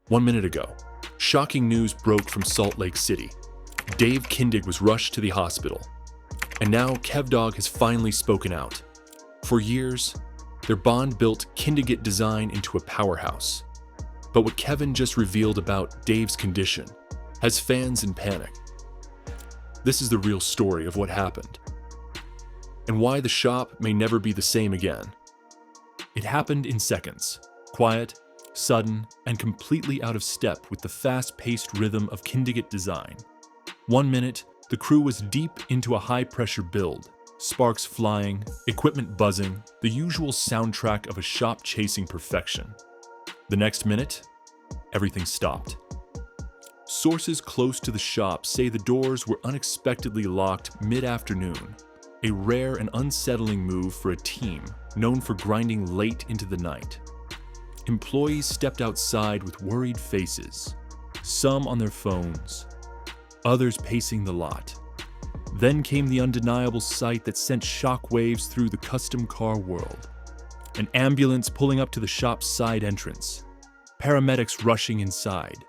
1 minute ago, shocking news broke from Salt Lake City. Dave Kindig was rushed to the hospital. And now KevDog has finally spoken out. For years, their bond built Kindig-It Design into a powerhouse. But what Kevin just revealed about Dave's condition has fans in panic. This is the real story of what happened, and why the shop may never be the same again. It happened in seconds, quiet, sudden, and completely out of step with the fast-paced rhythm of Kindig-It Design. 1 minute, the crew was deep into a high-pressure build, sparks flying, equipment buzzing, the usual soundtrack of a shop chasing perfection. The next minute, everything stopped. Sources close to the shop say the doors were unexpectedly locked mid-afternoon, a rare and unsettling move for a team known for grinding late into the night. Employees stepped outside with worried faces, some on their phones, others pacing the lot. Then came the undeniable sight that sent shockwaves through the custom car world. An ambulance pulling up to the shop's side entrance, paramedics rushing inside.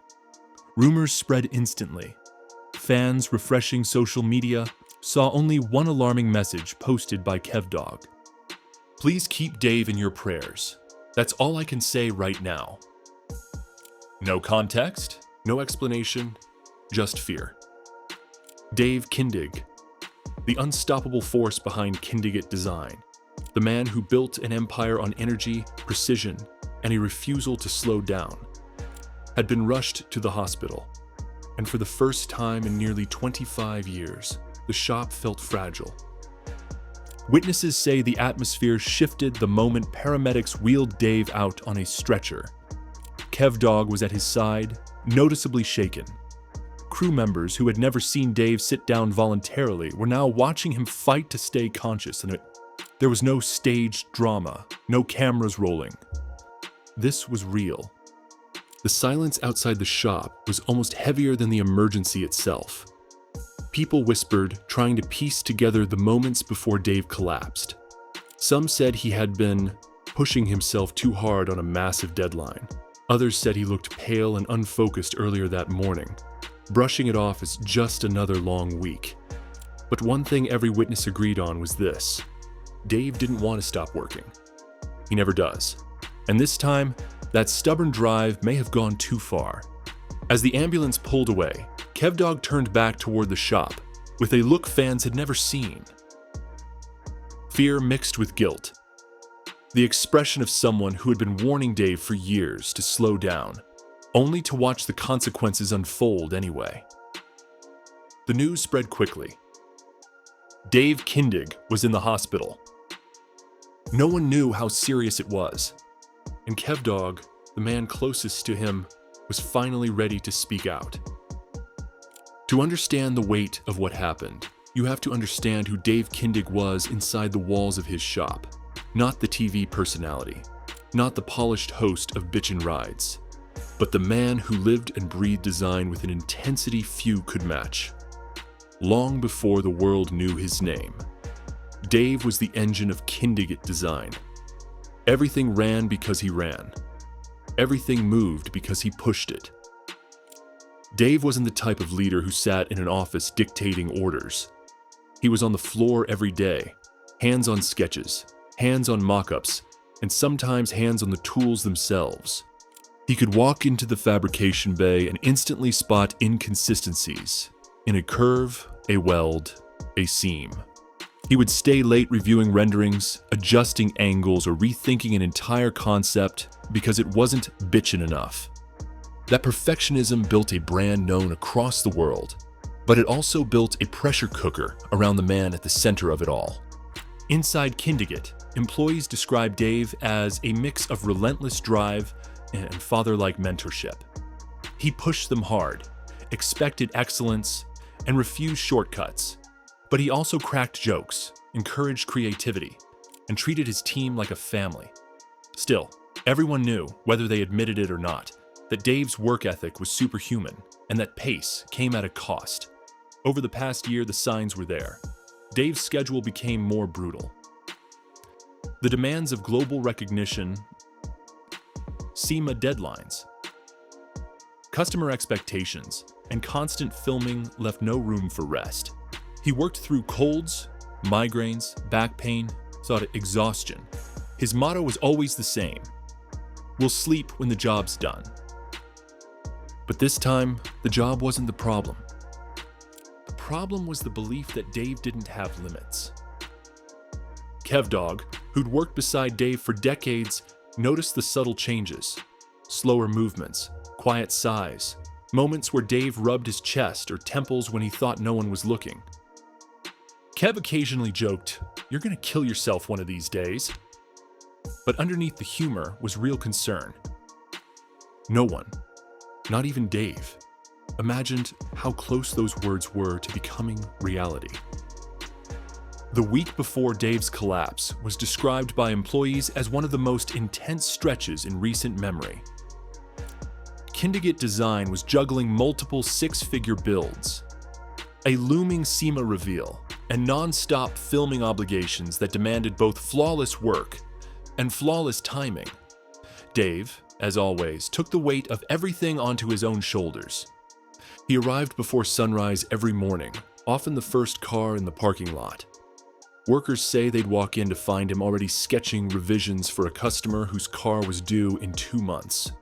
Rumors spread instantly. Fans refreshing social media saw only one alarming message posted by KevDog. Please keep Dave in your prayers. That's all I can say right now. No context, no explanation, just fear. Dave Kindig, the unstoppable force behind Kindig-It Design, the man who built an empire on energy, precision, and a refusal to slow down, had been rushed to the hospital. And for the first time in nearly 25 years, the shop felt fragile. Witnesses say the atmosphere shifted the moment paramedics wheeled Dave out on a stretcher. Kev Dog was at his side, noticeably shaken. Crew members who had never seen Dave sit down voluntarily were now watching him fight to stay conscious, and there was no staged drama, no cameras rolling. This was real. The silence outside the shop was almost heavier than the emergency itself. People whispered, trying to piece together the moments before Dave collapsed. Some said he had been pushing himself too hard on a massive deadline. Others said he looked pale and unfocused earlier that morning, brushing it off as just another long week. But one thing every witness agreed on was this: Dave didn't want to stop working. He never does. And this time, that stubborn drive may have gone too far. As the ambulance pulled away, KevDog turned back toward the shop with a look fans had never seen. Fear mixed with guilt. The expression of someone who had been warning Dave for years to slow down, only to watch the consequences unfold anyway. The news spread quickly. Dave Kindig was in the hospital. No one knew how serious it was, and KevDog, the man closest to him, was finally ready to speak out. To understand the weight of what happened, you have to understand who Dave Kindig was inside the walls of his shop. Not the TV personality, not the polished host of Bitchin Rides, but the man who lived and breathed design with an intensity few could match. Long before the world knew his name, Dave was the engine of Kindig-It Design. Everything ran because he ran. Everything moved because he pushed it. Dave wasn't the type of leader who sat in an office dictating orders. He was on the floor every day, hands on sketches, hands on mock-ups, and sometimes hands on the tools themselves. He could walk into the fabrication bay and instantly spot inconsistencies in a curve, a weld, a seam. He would stay late reviewing renderings, adjusting angles, or rethinking an entire concept because it wasn't bitchin' enough. That perfectionism built a brand known across the world, but it also built a pressure cooker around the man at the center of it all. Inside Kindig-It, employees describe Dave as a mix of relentless drive and father-like mentorship. He pushed them hard, expected excellence, and refused shortcuts. But he also cracked jokes, encouraged creativity, and treated his team like a family. Still, everyone knew, whether they admitted it or not, that Dave's work ethic was superhuman and that pace came at a cost. Over the past year, the signs were there. Dave's schedule became more brutal. The demands of global recognition, SEMA deadlines, Customer expectations and constant filming left no room for rest. He worked through colds, migraines, back pain, thought exhaustion. His motto was always the same: we'll sleep when the job's done. But this time, the job wasn't the problem. The problem was the belief that Dave didn't have limits. Kev Dog, who'd worked beside Dave for decades, noticed the subtle changes: slower movements, quiet sighs, moments where Dave rubbed his chest or temples when he thought no one was looking. Kev occasionally joked, "You're gonna kill yourself one of these days." But underneath the humor was real concern. No one, not even Dave, imagined how close those words were to becoming reality. The week before Dave's collapse was described by employees as one of the most intense stretches in recent memory. Kindig-It Design was juggling multiple six-figure builds, a looming SEMA reveal, and non-stop filming obligations that demanded both flawless work and flawless timing. Dave, as always, took the weight of everything onto his own shoulders. He arrived before sunrise every morning, often the first car in the parking lot. Workers say they'd walk in to find him already sketching revisions for a customer whose car was due in 2 months,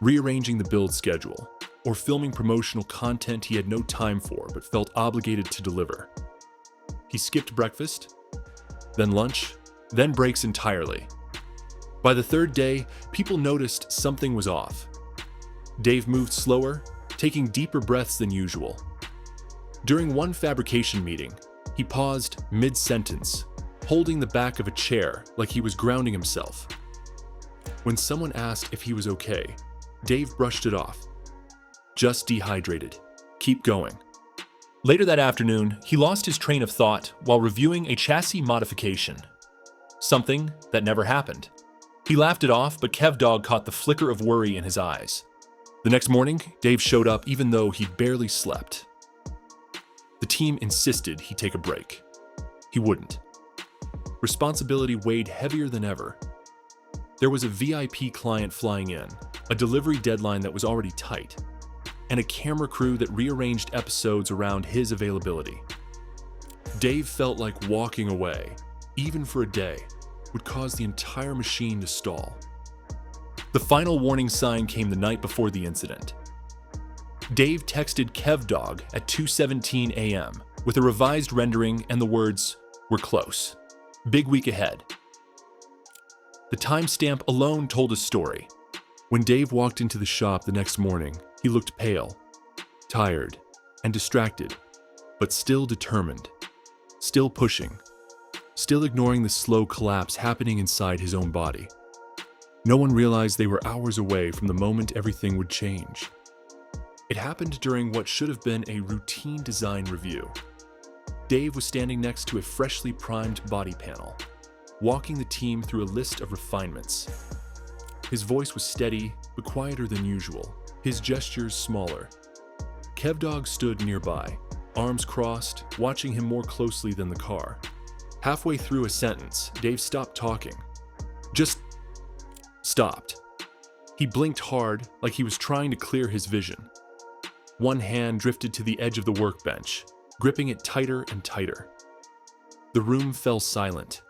rearranging the build schedule, or filming promotional content he had no time for but felt obligated to deliver. He skipped breakfast, then lunch, then breaks entirely. By the third day, people noticed something was off. Dave moved slower, taking deeper breaths than usual. During one fabrication meeting, he paused mid-sentence, holding the back of a chair like he was grounding himself. When someone asked if he was okay, Dave brushed it off. "Just dehydrated. Keep going." Later that afternoon, he lost his train of thought while reviewing a chassis modification. Something that never happened. He laughed it off, but Kev Dog caught the flicker of worry in his eyes. The next morning, Dave showed up even though he'd barely slept. The team insisted he take a break. He wouldn't. Responsibility weighed heavier than ever. There was a VIP client flying in, a delivery deadline that was already tight, and a camera crew that rearranged episodes around his availability. Dave felt like walking away, even for a day, would cause the entire machine to stall. The final warning sign came the night before the incident. Dave texted Kev Dog at 2:17 a.m. with a revised rendering and the words, "We're close. Big week ahead." The timestamp alone told a story. When Dave walked into the shop the next morning, he looked pale, tired, and distracted, but still determined, still pushing, still ignoring the slow collapse happening inside his own body. No one realized they were hours away from the moment everything would change. It happened during what should have been a routine design review. Dave was standing next to a freshly primed body panel, walking the team through a list of refinements. His voice was steady, but quieter than usual, his gestures smaller. Kev Dog stood nearby, arms crossed, watching him more closely than the car. Halfway through a sentence, Dave stopped talking. Just stopped. He blinked hard, like he was trying to clear his vision. One hand drifted to the edge of the workbench, gripping it tighter and tighter. The room fell silent.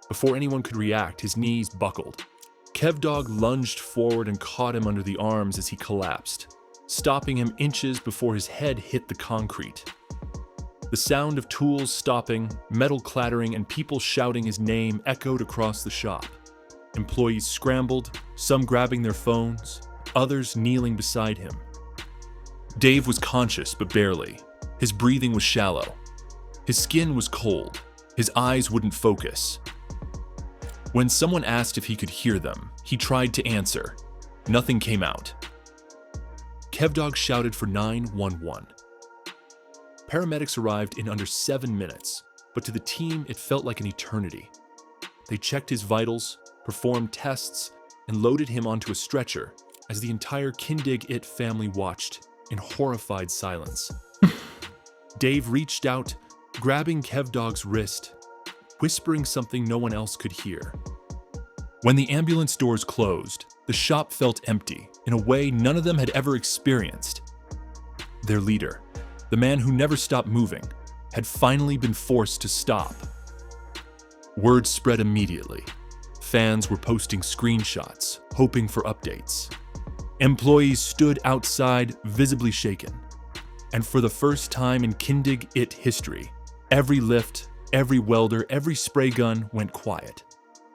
Before anyone could react, his knees buckled. Kev Dog lunged forward and caught him under the arms as he collapsed, stopping him inches before his head hit the concrete. The sound of tools stopping, metal clattering, and people shouting his name echoed across the shop. Employees scrambled, some grabbing their phones, others kneeling beside him. Dave was conscious, but barely. His breathing was shallow. His skin was cold. His eyes wouldn't focus. When someone asked if he could hear them, he tried to answer. Nothing came out. Kev Dog shouted for 911. Paramedics arrived in under 7 minutes, but to the team it felt like an eternity. They checked his vitals, performed tests, and loaded him onto a stretcher as the entire Kindig-It family watched in horrified silence. Dave reached out, grabbing Kev Dog's wrist, whispering something no one else could hear. When the ambulance doors closed, The shop felt empty in a way none of them had ever experienced. Their leader, the man who never stopped moving, had finally been forced to stop. Word spread immediately. Fans were posting screenshots, hoping for updates. Employees stood outside, visibly shaken. And for the first time in Kindig-It history, every lift, every welder, every spray gun went quiet.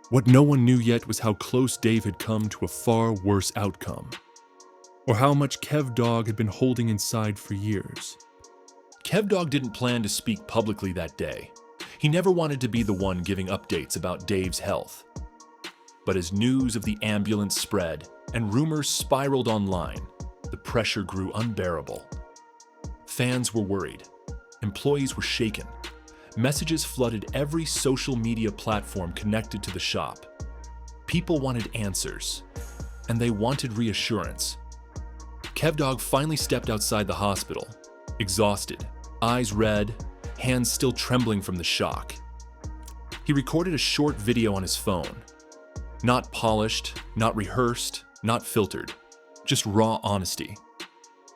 What no one knew yet was how close Dave had come to a far worse outcome, or how much Kev Dog had been holding inside for years. Kev Dog didn't plan to speak publicly that day. He never wanted to be the one giving updates about Dave's health. But as news of the ambulance spread and rumors spiraled online, the pressure grew unbearable. Fans were worried. Employees were shaken. Messages flooded every social media platform connected to the shop. People wanted answers, and they wanted reassurance. KevDog finally stepped outside the hospital, exhausted, eyes red, hands still trembling from the shock. He recorded a short video on his phone. Not polished, not rehearsed, not filtered, just raw honesty.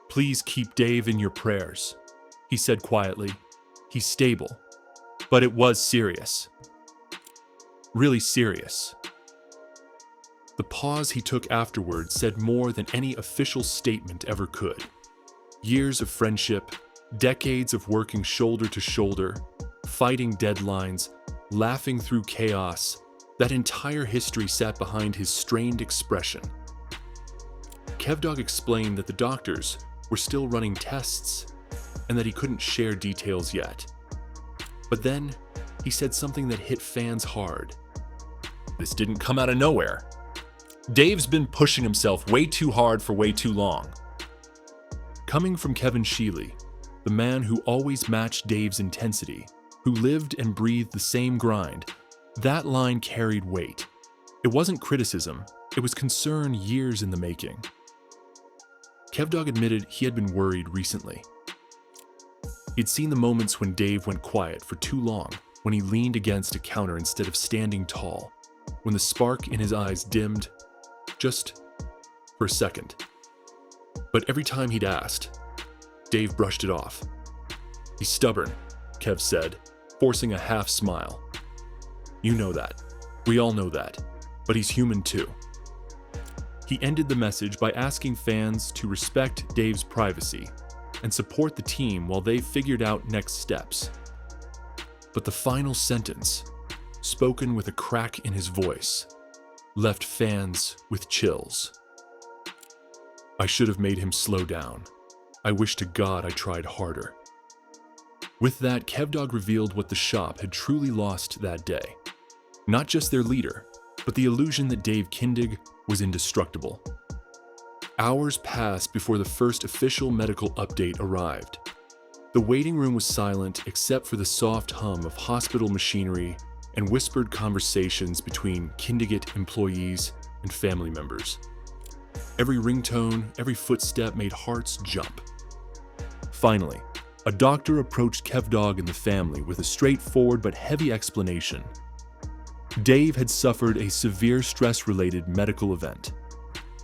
"Please keep Dave in your prayers," he said quietly. "He's stable." But it was serious. Really serious. The pause he took afterward said more than any official statement ever could. Years of friendship, decades of working shoulder to shoulder, fighting deadlines, laughing through chaos, that entire history sat behind his strained expression. KevDog explained that the doctors were still running tests and that he couldn't share details yet. But then, he said something that hit fans hard. This didn't come out of nowhere. Dave's been pushing himself way too hard for way too long. Coming from Schiele, the man who always matched Dave's intensity, who lived and breathed the same grind, that line carried weight. It wasn't criticism, it was concern years in the making. KevDog admitted he had been worried recently. He'd seen the moments when Dave went quiet for too long, when he leaned against a counter instead of standing tall, when the spark in his eyes dimmed, just for a second. But every time he'd asked, Dave brushed it off. "He's stubborn," Kev said, forcing a half smile. "You know that. We all know that. But he's human too." He ended the message by asking fans to respect Dave's privacy and support the team while they figured out next steps. But the final sentence, spoken with a crack in his voice, left fans with chills. "I should have made him slow down. I wish to God I tried harder." With that, KevDog revealed what the shop had truly lost that day. Not just their leader, but the illusion that Dave Kindig was indestructible. Hours passed before the first official medical update arrived. The waiting room was silent except for the soft hum of hospital machinery and whispered conversations between Kindig-It employees and family members. Every ringtone, every footstep made hearts jump. Finally, a doctor approached KevDog and the family with a straightforward but heavy explanation. Dave had suffered a severe stress-related medical event.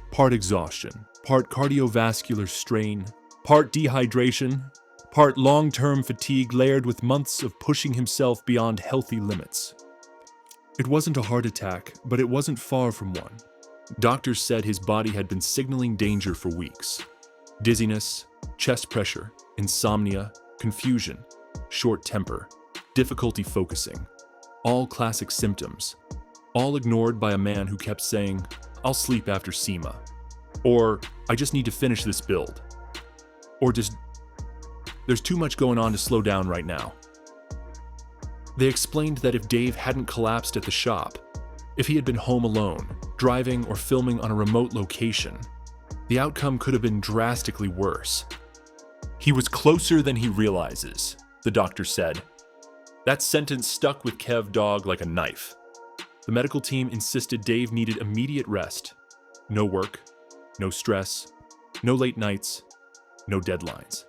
Part exhaustion, part cardiovascular strain, part dehydration, part long-term fatigue layered with months of pushing himself beyond healthy limits. It wasn't a heart attack, but it wasn't far from one. Doctors said his body had been signaling danger for weeks. Dizziness, chest pressure, insomnia, confusion, short temper, difficulty focusing. All classic symptoms, all ignored by a man who kept saying, "I'll sleep after SEMA," or "I just need to finish this build," or just, "There's too much going on to slow down right now." They explained that if Dave hadn't collapsed at the shop, if he had been home alone, driving or filming on a remote location, the outcome could have been drastically worse. "He was closer than he realizes," the doctor said. That sentence stuck with Kev Dog like a knife. The medical team insisted Dave needed immediate rest. No work, no stress, no late nights, no deadlines.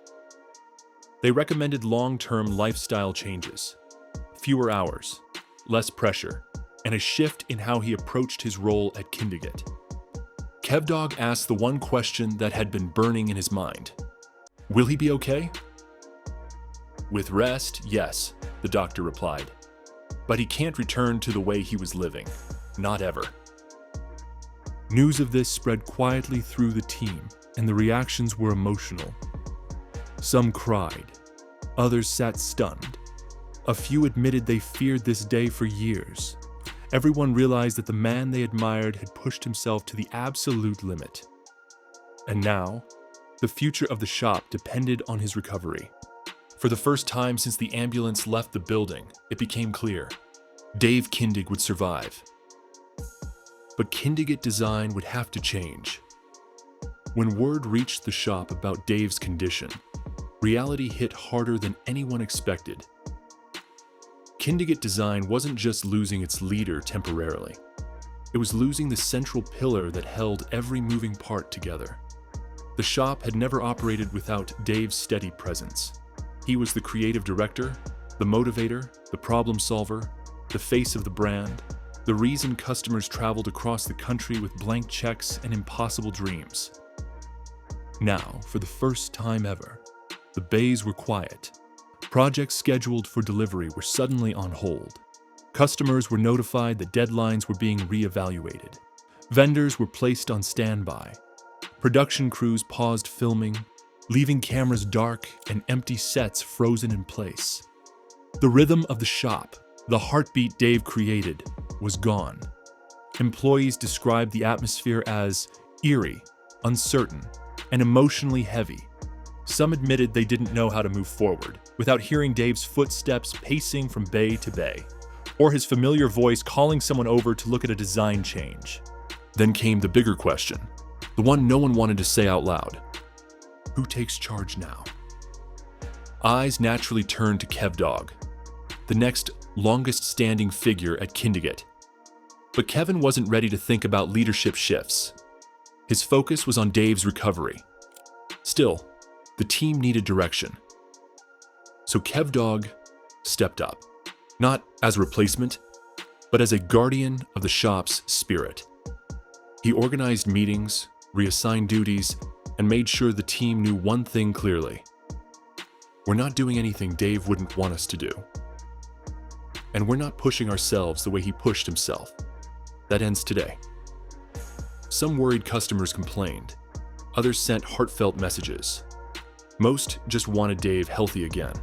They recommended long-term lifestyle changes, fewer hours, less pressure, and a shift in how he approached his role at Kindig-It. KevDog asked the one question that had been burning in his mind. Will he be okay? With rest, yes, the doctor replied. But he can't return to the way he was living. Not ever. News of this spread quietly through the team, and the reactions were emotional. Some cried. Others sat stunned. A few admitted they feared this day for years. Everyone realized that the man they admired had pushed himself to the absolute limit. And now, the future of the shop depended on his recovery. For the first time since the ambulance left the building, it became clear. Dave Kindig would survive. But Kindig-It Design would have to change. When word reached the shop about Dave's condition, reality hit harder than anyone expected. Kindig-It Design wasn't just losing its leader temporarily. It was losing the central pillar that held every moving part together. The shop had never operated without Dave's steady presence. He was the creative director, the motivator, the problem solver, the face of the brand, the reason customers traveled across the country with blank checks and impossible dreams. Now, for the first time ever, the bays were quiet. Projects scheduled for delivery were suddenly on hold. Customers were notified that deadlines were being reevaluated. Vendors were placed on standby. Production crews paused filming, leaving cameras dark and empty sets frozen in place. The rhythm of the shop, the heartbeat Dave created, was gone. Employees described the atmosphere as eerie, uncertain, and emotionally heavy. Some admitted they didn't know how to move forward without hearing Dave's footsteps pacing from bay to bay, or his familiar voice calling someone over to look at a design change. Then came the bigger question, the one no one wanted to say out loud. Who takes charge now? Eyes naturally turned to Kev Dog, the next longest-standing figure at Kindig-It. But Kevin wasn't ready to think about leadership shifts. His focus was on Dave's recovery. Still, the team needed direction. So Kev Dog stepped up, not as a replacement, but as a guardian of the shop's spirit. He organized meetings, reassigned duties, and made sure the team knew one thing clearly. We're not doing anything Dave wouldn't want us to do. And we're not pushing ourselves the way he pushed himself. That ends today. Some worried customers complained. Others sent heartfelt messages. Most just wanted Dave healthy again.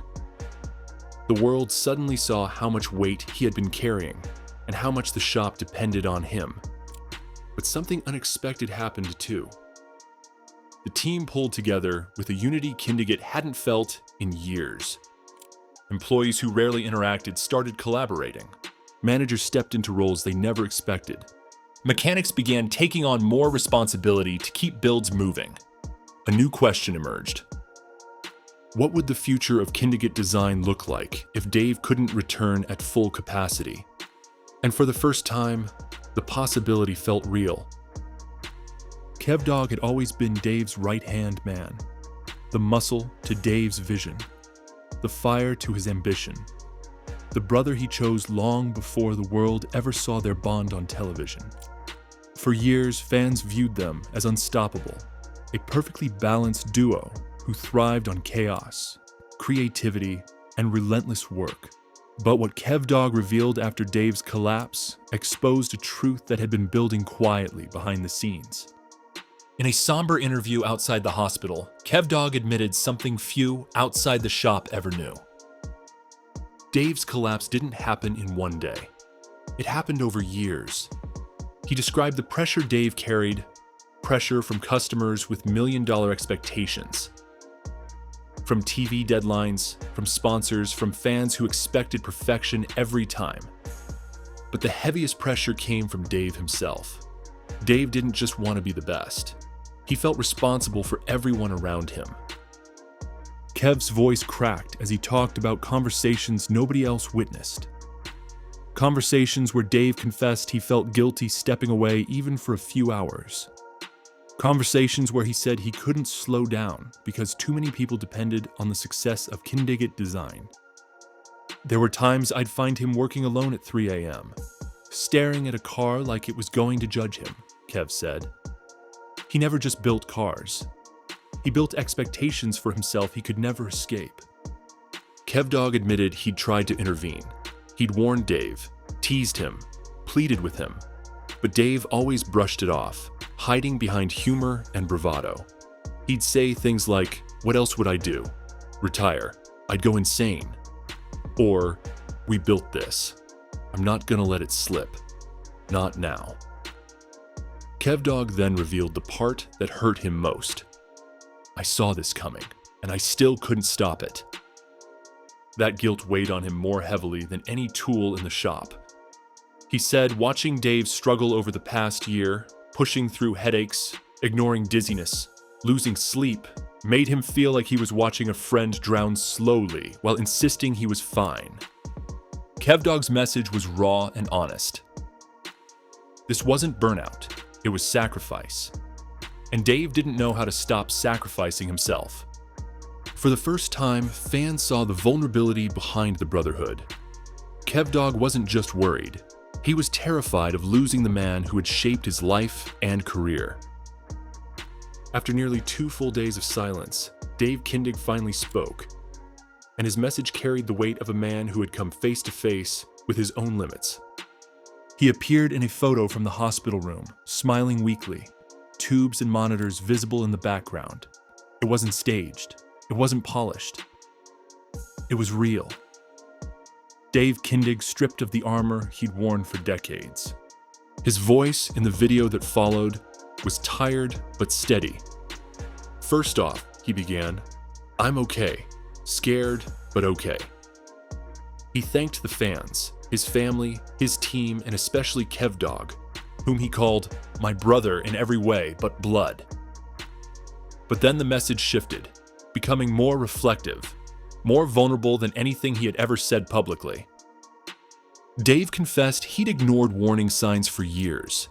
The world suddenly saw how much weight he had been carrying and how much the shop depended on him. But something unexpected happened too. The team pulled together with a unity Kindig-It hadn't felt in years. Employees who rarely interacted started collaborating. Managers stepped into roles they never expected. Mechanics began taking on more responsibility to keep builds moving. A new question emerged. What would the future of Kindig-It Design look like if Dave couldn't return at full capacity? And for the first time, the possibility felt real. Kev Dog had always been Dave's right-hand man, the muscle to Dave's vision, the fire to his ambition, the brother he chose long before the world ever saw their bond on television. For years, fans viewed them as unstoppable, a perfectly balanced duo who thrived on chaos, creativity, and relentless work. But what Kev Dog revealed after Dave's collapse exposed a truth that had been building quietly behind the scenes. In a somber interview outside the hospital, Kev Dog admitted something few outside the shop ever knew. Dave's collapse didn't happen in one day. It happened over years. He described the pressure Dave carried, pressure from customers with million-dollar expectations, from TV deadlines, from sponsors, from fans who expected perfection every time. But the heaviest pressure came from Dave himself. Dave didn't just want to be the best. He felt responsible for everyone around him. Kev's voice cracked as he talked about conversations nobody else witnessed. Conversations where Dave confessed he felt guilty stepping away even for a few hours. Conversations where he said he couldn't slow down because too many people depended on the success of Kindig-It Design. There were times I'd find him working alone at 3 a.m., staring at a car like it was going to judge him, Kev said. He never just built cars. He built expectations for himself he could never escape. KevDog admitted he'd tried to intervene. He'd warned Dave, teased him, pleaded with him. But Dave always brushed it off, hiding behind humor and bravado. He'd say things like, "What else would I do? Retire. I'd go insane." Or, "We built this. I'm not gonna let it slip. Not now." KevDog then revealed the part that hurt him most. "I saw this coming, and I still couldn't stop it." That guilt weighed on him more heavily than any tool in the shop. He said watching Dave struggle over the past year, pushing through headaches, ignoring dizziness, losing sleep, made him feel like he was watching a friend drown slowly while insisting he was fine. KevDog's message was raw and honest. This wasn't burnout, it was sacrifice. And Dave didn't know how to stop sacrificing himself. For the first time, fans saw the vulnerability behind the brotherhood. KevDog wasn't just worried. He was terrified of losing the man who had shaped his life and career. After nearly 2 full days of silence, Dave Kindig finally spoke, and his message carried the weight of a man who had come face to face with his own limits. He appeared in a photo from the hospital room, smiling weakly, tubes and monitors visible in the background. It wasn't staged. It wasn't polished. It was real. Dave Kindig stripped of the armor he'd worn for decades. His voice in the video that followed was tired but steady. "First off," he began, "I'm okay. Scared, but okay." He thanked the fans, his family, his team, and especially KevDog, whom he called "my brother in every way but blood." But then the message shifted, becoming more reflective, more vulnerable than anything he had ever said publicly. Dave confessed he'd ignored warning signs for years.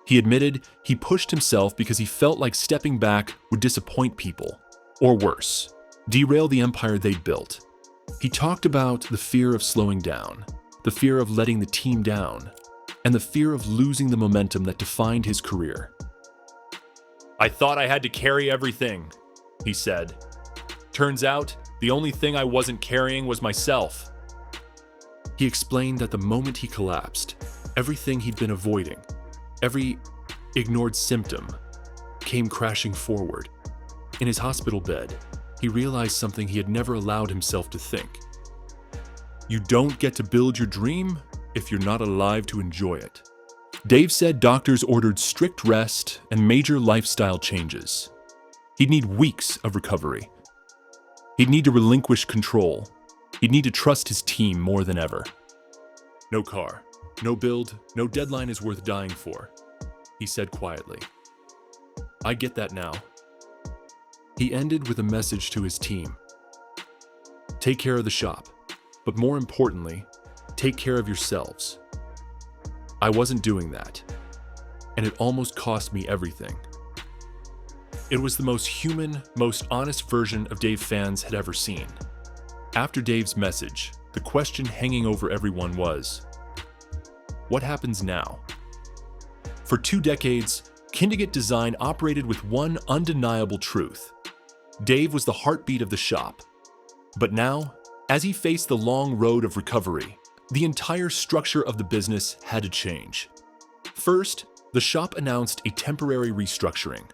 He admitted he pushed himself because he felt like stepping back would disappoint people, or worse, derail the empire they'd built. He talked about the fear of slowing down, the fear of letting the team down, and the fear of losing the momentum that defined his career. "I thought I had to carry everything," he said. "Turns out, the only thing I wasn't carrying was myself." He explained that the moment he collapsed, everything he'd been avoiding, every ignored symptom, came crashing forward. In his hospital bed, he realized something he had never allowed himself to think. You don't get to build your dream if you're not alive to enjoy it. Dave said doctors ordered strict rest and major lifestyle changes. He'd need weeks of recovery. He'd need to relinquish control. He'd need to trust his team more than ever. "No car, no build, no deadline is worth dying for," he said quietly. "I get that now." He ended with a message to his team. Take care of the shop, but more importantly, take care of yourselves. I wasn't doing that, and it almost cost me everything. It was the most human, most honest version of Dave fans had ever seen. After Dave's message, the question hanging over everyone was, what happens now? For 2 decades, Kindig-It Design operated with one undeniable truth. Dave was the heartbeat of the shop. But now, as he faced the long road of recovery, the entire structure of the business had to change. First, the shop announced a temporary restructuring.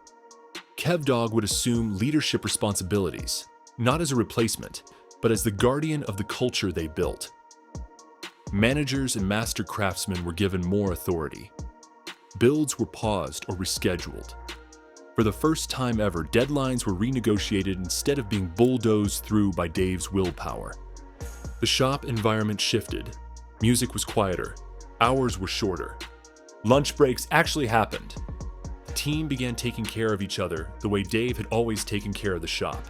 Kev Dog would assume leadership responsibilities, not as a replacement, but as the guardian of the culture they built. Managers and master craftsmen were given more authority. Builds were paused or rescheduled. For the first time ever, deadlines were renegotiated instead of being bulldozed through by Dave's willpower. The shop environment shifted. Music was quieter. Hours were shorter. Lunch breaks actually happened. The team began taking care of each other the way Dave had always taken care of the shop.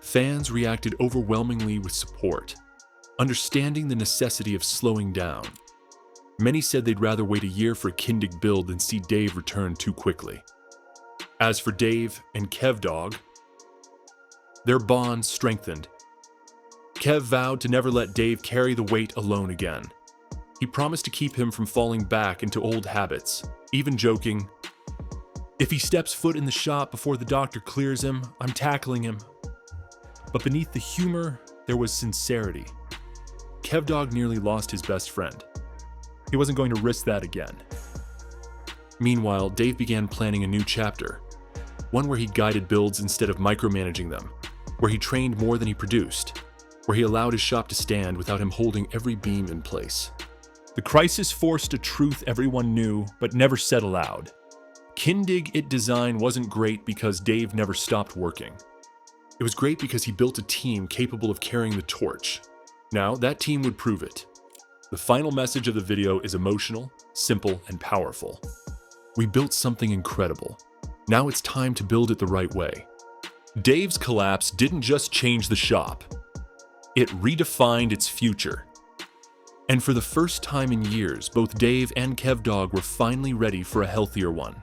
Fans reacted overwhelmingly with support, understanding the necessity of slowing down. Many said they'd rather wait a year for a Kindig build than see Dave return too quickly. As for Dave and Kev Dog, their bond strengthened. Kev vowed to never let Dave carry the weight alone again. He promised to keep him from falling back into old habits, even joking, If he steps foot in the shop before the doctor clears him, I'm tackling him. But beneath the humor, there was sincerity. Kev Dog nearly lost his best friend. He wasn't going to risk that again. Meanwhile, Dave began planning a new chapter, one where he guided builds instead of micromanaging them, where he trained more than he produced, where he allowed his shop to stand without him holding every beam in place. The crisis forced a truth everyone knew but never said aloud. Kindig-It Design wasn't great because Dave never stopped working. It was great because he built a team capable of carrying the torch. Now, that team would prove it. The final message of the video is emotional, simple, and powerful. We built something incredible. Now it's time to build it the right way. Dave's collapse didn't just change the shop. It redefined its future. And for the first time in years, both Dave and Kev Dog were finally ready for a healthier one.